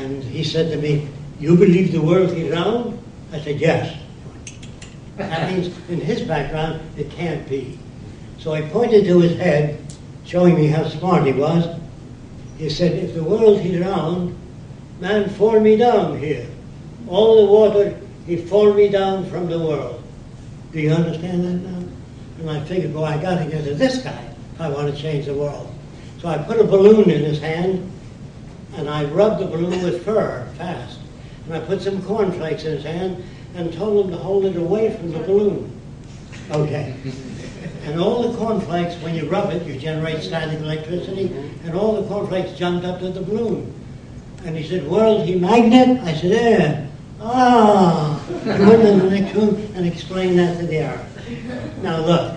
And he said to me, "You believe the world is round?" I said, "Yes." That means in his background, it can't be. So I pointed to his head, showing me how smart he was. He said, "If the world is round, man fall me down here. All the water, he fall me down from the world." Do you understand that now? And I figured, well, I got to get to this guy if I want to change the world. So I put a balloon in his hand, and I rubbed the balloon with fur fast. And I put some cornflakes in his hand and told him to hold it away from the balloon. Okay. And all the cornflakes, when you rub it, you generate static electricity, and all the cornflakes jumped up to the balloon. And he said, "World, he magnet?" I said, "Yeah." "Ah." I went in the next room and explained that to the Arab. Now look,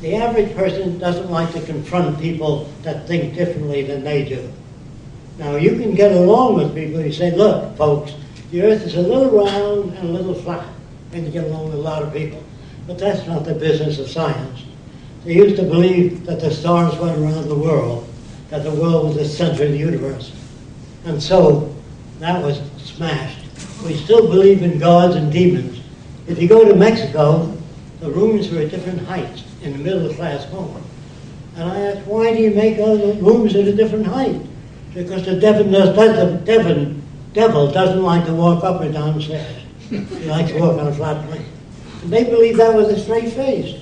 the average person doesn't like to confront people that think differently than they do. Now you can get along with people who say, "Look, folks, the earth is a little round and a little flat," and you get along with a lot of people. But that's not the business of science. They used to believe that the stars went around the world, that the world was the center of the universe. And so that was smashed. We still believe in gods and demons. If you go to Mexico, the rooms are at different heights in the middle-class home. And I asked, "Why do you make all the rooms at a different height?" Because the devil doesn't like to walk up or down stairs. He likes to walk on a flat plane. And they believe that with a straight face,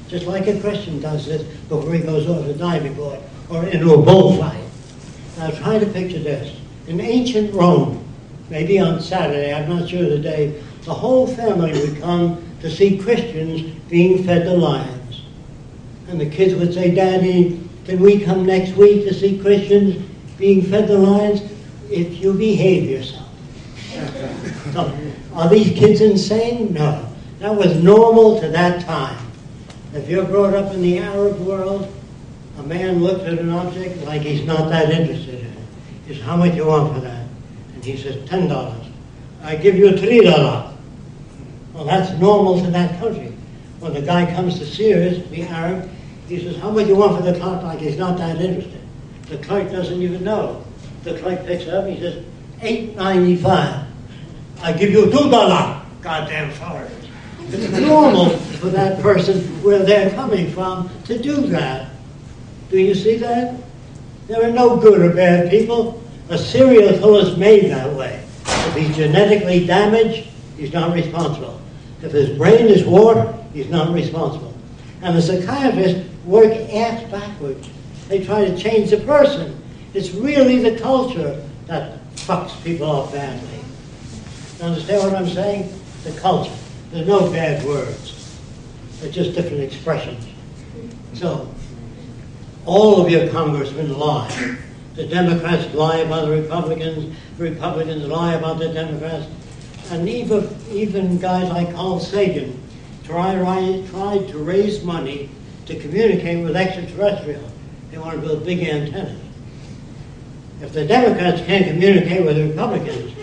just like a Christian does this before he goes off a diving board or into a bullfight. Now try to picture this. In ancient Rome, maybe on Saturday, I'm not sure the day, the whole family would come to see Christians being fed to lions. And the kids would say, "Daddy, can we come next week to see Christians being fed to lions?" "If you behave yourself." So, are these kids insane? No. That was normal to that time. If you're brought up in the Arab world, a man looks at an object like he's not that interested in it. He says, "How much you want for that?" And he says, $10. "I give you $3. Well, that's normal to that country. When the guy comes to Sears, the Arab, he says, "How much you want for the clock?" Like he's not that interested. The clerk doesn't even know. The clerk picks it up, he says, $8.95. "I give you $2. Goddamn sorry. It's normal for that person where they're coming from to do that. Do you see that? There are no good or bad people. A serial killer is made that way. If he's genetically damaged, he's not responsible. If his brain is warped, he's not responsible. And the psychiatrists work ass backwards. They try to change the person. It's really the culture that fucks people up badly. Understand what I'm saying? The culture. There's no bad words. They're just different expressions. So, all of your congressmen lie. The Democrats lie about the Republicans lie about the Democrats, and even guys like Carl Sagan tried to raise money to communicate with extraterrestrials. They want to build big antennas. If the Democrats can't communicate with the Republicans,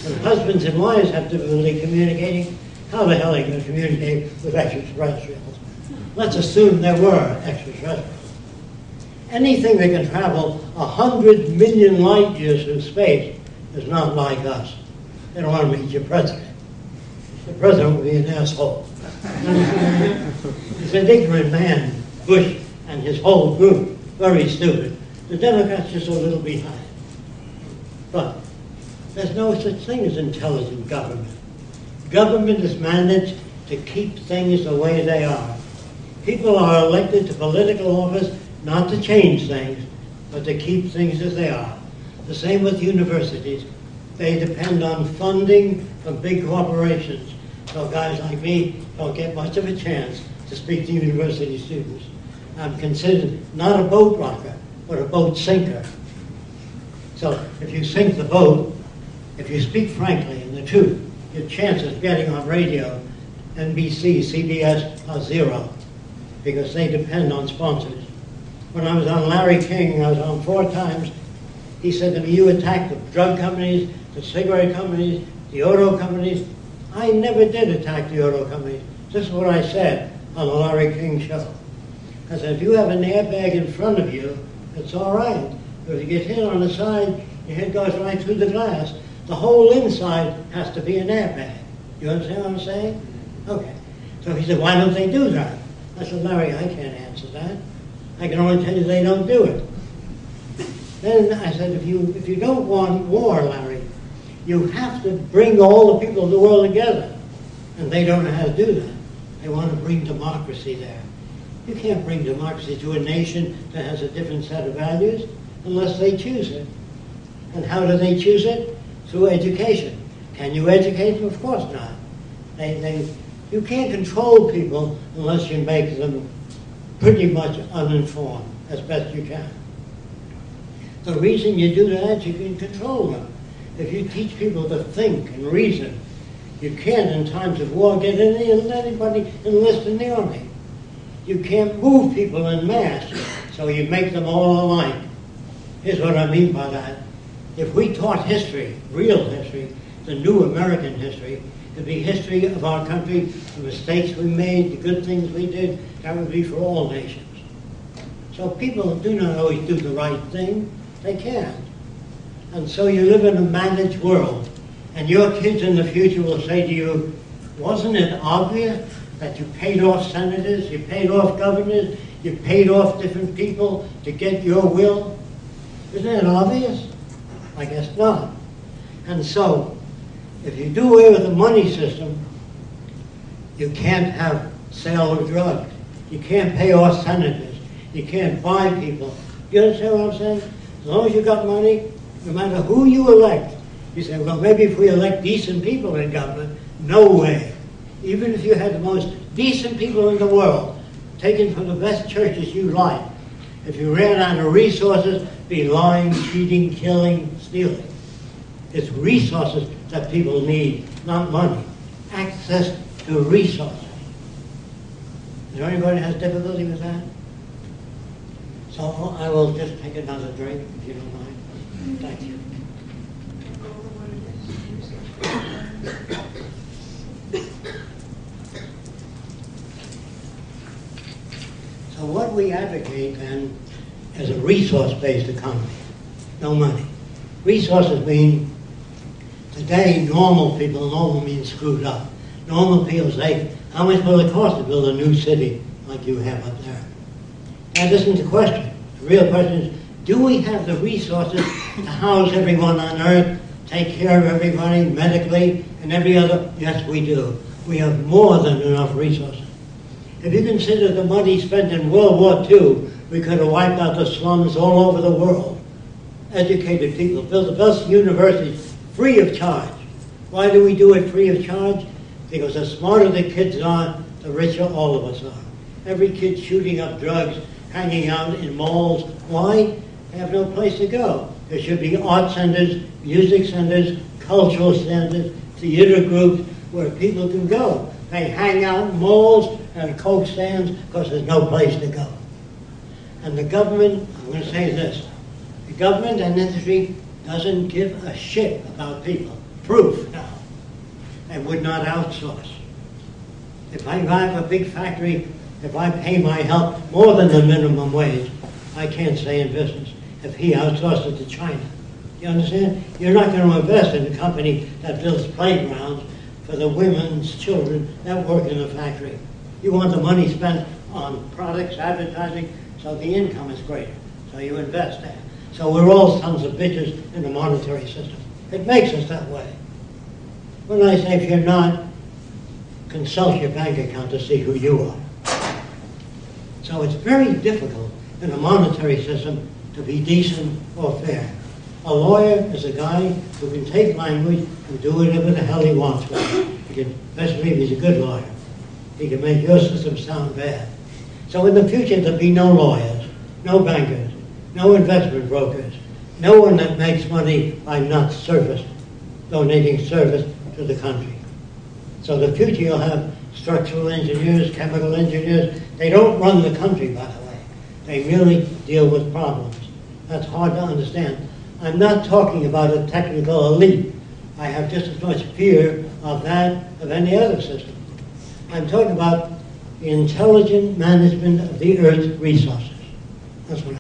and husbands and wives have difficulty communicating, how the hell are they going to communicate with extraterrestrials? Let's assume there were extraterrestrials. Anything that can travel 100 million light years through space is not like us. They don't want to meet your president. The president will be an asshole. He's an ignorant man, Bush and his whole group, very stupid. The Democrats just a little behind. But there's no such thing as intelligent government. Government is managed to keep things the way they are. People are elected to political office not to change things, but to keep things as they are. The same with universities. They depend on funding from big corporations. So guys like me don't get much of a chance to speak to university students. I'm considered not a boat rocker, but a boat sinker. So if you sink the boat, if you speak frankly and the truth, your chances of getting on radio, NBC, CBS are zero, because they depend on sponsors. When I was on Larry King, I was on 4 times, he said to me, "You attack the drug companies, the cigarette companies, the auto companies." I never did attack the auto companies. This is what I said on the Larry King show. I said, if you have an airbag in front of you, it's all right. But if you get hit on the side, Your head goes right through the glass. The whole inside has to be an airbag. You understand what I'm saying? Okay. So he said, why don't they do that? I said, Larry, I can't answer that. I can only tell you they don't do it. Then I said, if you don't want war, Larry, you have to bring all the people of the world together. And they don't know how to do that. They want to bring democracy there. You can't bring democracy to a nation that has a different set of values unless they choose it. And how do they choose it? Through education. Can you educate them? Of course not. You can't control people unless you make them pretty much uninformed as best you can. The reason you do that, you can control them. If you teach people to think and reason, you can't, in times of war, get anybody enlist in the army. You can't move people en masse, so you make them all alike. Here's what I mean by that. If we taught history, real history, the new American history, it'd be history of our country, the mistakes we made, the good things we did, that would be for all nations. So people do not always do the right thing. They can't. And so you live in a managed world. And your kids in the future will say to you, wasn't it obvious that you paid off senators, you paid off governors, you paid off different people to get your will? Isn't it obvious? I guess not. And so, if you do away with the money system, you can't have sale of drugs. You can't pay off senators. You can't buy people. You understand what I'm saying? As long as you got money, no matter who you elect, you say, well, maybe if we elect decent people in government, no way. Even if you had the most decent people in the world, taken from the best churches you like, if you ran out of resources, be lying, cheating, killing, stealing. It's resources that people need, not money. Access to resources. Is there anybody who has difficulty with that? So I will just take another drink, if you don't mind. Thank you. So what we advocate then is a resource-based economy. No money. Resources mean, today normal people, normal means screwed up. Normal people say, how much will it cost to build a new city like you have up there? That isn't the question. The real question is, do we have the resources to house everyone on earth, take care of everybody medically and every other? Yes, we do. We have more than enough resources. If you consider the money spent in World War II, we could have wiped out the slums all over the world. Educated people, built the best universities free of charge. Why do we do it free of charge? Because the smarter the kids are, the richer all of us are. Every kid shooting up drugs, hanging out in malls. Why? They have no place to go. There should be art centers, music centers, cultural centers, theater groups where people can go. They hang out in malls and coke stands because there's no place to go. And the government, I'm going to say this, the government and industry doesn't give a shit about people. Proof now. They would not outsource. If I have a big factory, if I pay my help more than the minimum wage, I can't stay in business. If he outsourced it to China. You understand? You're not going to invest in a company that builds playgrounds for the women's children that work in the factory. You want the money spent on products, advertising, so the income is greater. So you invest there. So we're all sons of bitches in the monetary system. It makes us that way. When I say if you're not, consult your bank account to see who you are. So it's very difficult in a monetary system to be decent or fair. A lawyer is a guy who can take language and do whatever the hell he wants with it. He can, best believe he's a good lawyer. He can make your system sound bad. So in the future, there'll be no lawyers, no bankers, no investment brokers, no one that makes money by not donating service to the country. So the future, you'll have structural engineers, chemical engineers. They don't run the country, by the way. They merely deal with problems. That's hard to understand. I'm not talking about a technical elite. I have just as much fear of that of any other system. I'm talking about the intelligent management of the Earth's resources. That's what